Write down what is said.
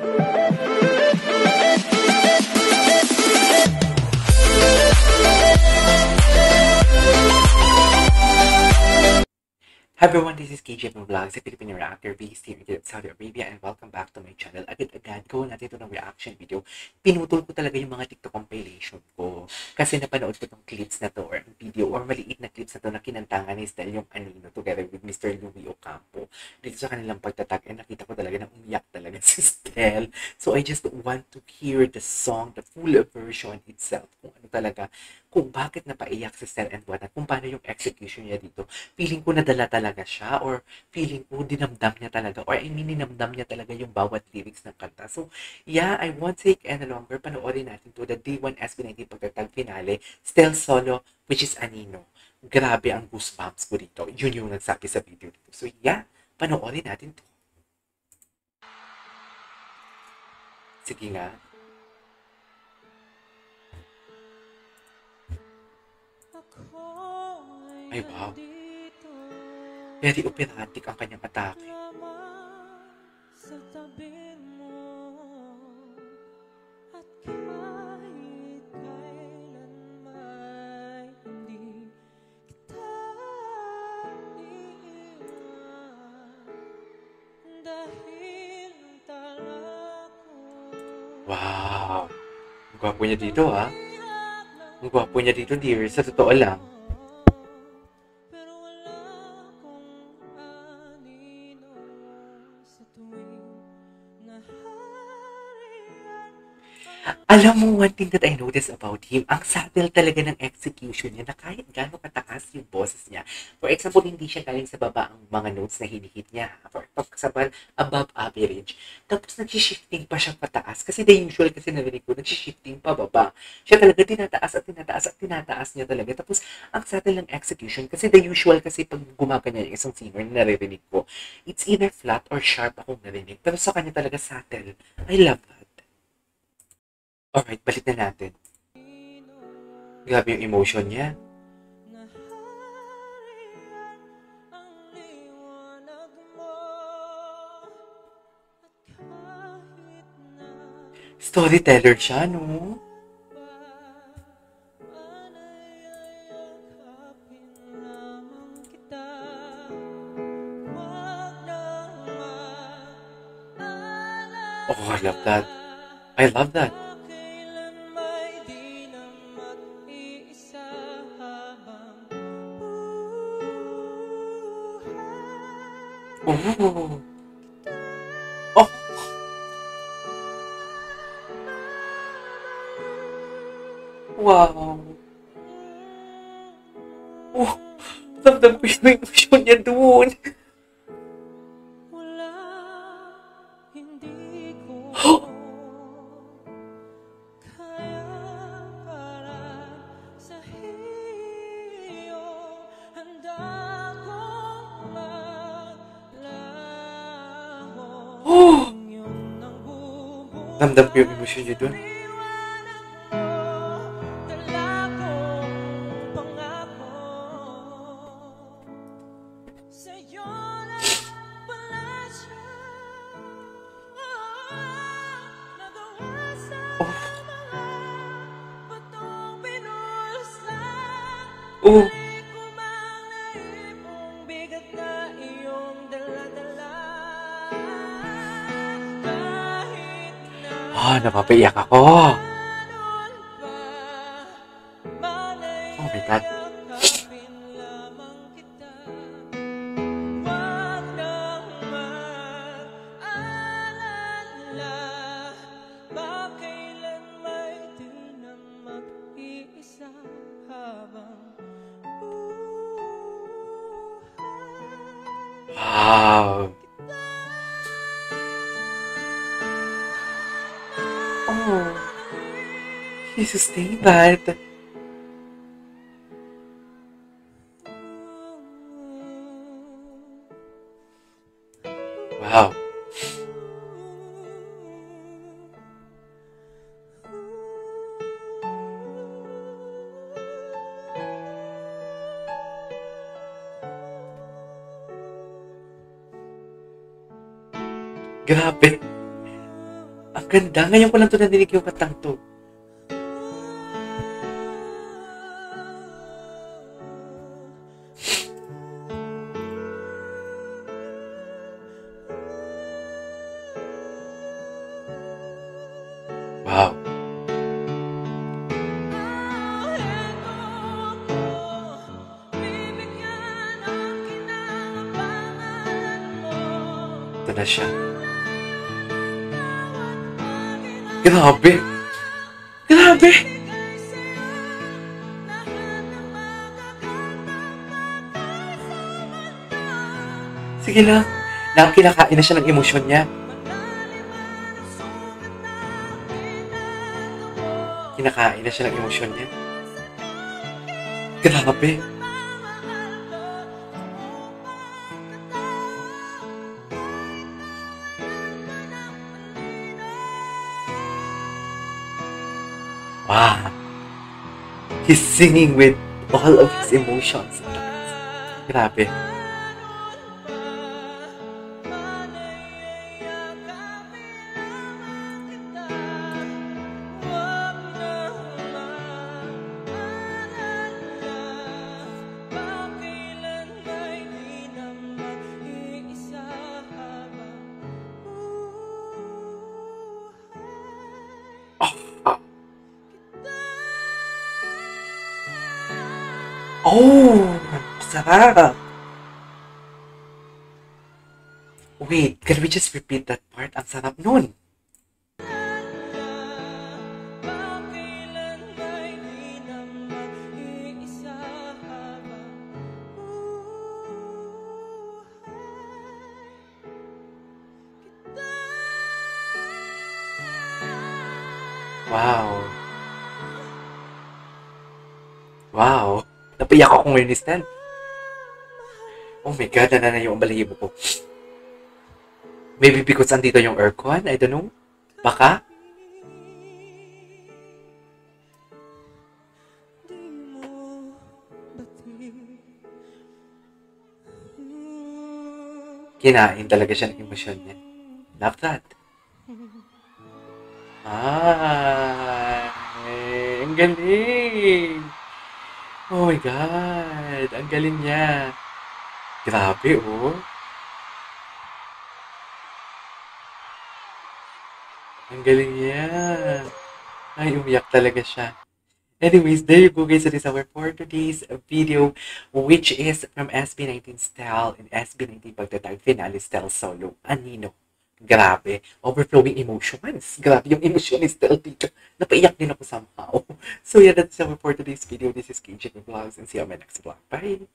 Hi everyone, this is KJ from Vlogs, a Filipino reactor based here in Saudi Arabia, and welcome back to my channel. Agad-agad, gawin natin ito ng reaction video. Pinutol ko talaga yung mga TikTok compilation ko. Kasi napanood ko tong clips na to, or video, or maliit na clips na to na kinantangan ni Stel yung Anino together with Mr. Louie Ocampo. Dito sa kanilang pagtatag, nakita ko talaga na umiyak talaga si Stel. So I just want to hear the song, the full version itself. Kung ano talaga, kung bakit napaiyak si Stel and what, at kung paano yung execution niya dito. Feeling ko nadala talaga siya, or feeling ko dinamdam niya talaga, or I mean dinamdam niya talaga yung bawat lyrics ng kanta. So yeah, I won't take any longer. Panoorin natin to the Day 1 SB19 pagtatag finale, Stel solo, which is Anino. Grabe ang goosebumps ko dito. Yun yung nagsabi sa video dito. So yeah, panoorin natin to. Sige nga. Ay wow. Very operatic ang kanyang atake. Sa tabi mo, at kahit kailan may hindi kita iiwan, dahil tala ko. Wow! Ang gwapo niya dito, ha? Ang gwapo niya dito, dear. Sa totoo lang. Alam mo, one thing that I noticed about him, ang subtle talaga ng execution niya na kahit gaano kataas yung boses niya. For example, hindi siya galing sa baba ang mga notes na hinihit niya. For example, above average. Tapos nag-shifting pa siya pataas. Kasi the usual kasi narinig ko, nag-shifting pa baba. Siya talaga tinataas at tinataas at tinataas niya talaga. Tapos ang subtle ng execution, kasi the usual kasi pag gumagana yung isang singer na naririnig ko, it's either flat or sharp akong narinig. Pero sa kanya talaga subtle. I love that. Alright, balik na natin. Grabe yung emotion niya. Storyteller siya, no? Oh, I love that. I love that. Oh. Oh. Wow. Oh. Damdam ko yung emotion niya doon. Oh. Oh! Damdam ko yung emosyon niya doon. Oh! Ah, napapaiyak ako. Oh my God. Wow. Oh, he sustained that. Wow. Grabe. Ang ganda. Ngayon ko lang to nadinig yung katang to. Wow. Ito na siya. Grabe! Grabe! Sige lang. Kinakain na siya ng emosyon niya. Kinakain na siya ng emosyon niya. Grabe! Wow! He's singing with all of his emotions. Grabe. Oh! Sarap! Wait, can we just repeat that part? Ang sarap nun! Wow! Wow! Napiyak ako ngayon ni Stan. Oh my God, nanana yung balahibo ko. Maybe because andito yung aircon? I don't know. Baka? Kinain talaga siya ng emosyon niya. Love that. Ay, ang galing. Oh my God, ang galing niya. Grabe, oh. Ang galing niya. Ay, umiyak talaga siya. Anyways, there you go guys. That is our for today's video, which is from SB19 Style and SB19 Pagtatag Finale Style Solo. Anino. Grabe. Overflowing emotions. Grabe yung emotion ni Style dito. Napaiyak din ako somehow. So yeah, that's our for today's video. This is KJ Vlogs and see you on my next vlog. Bye!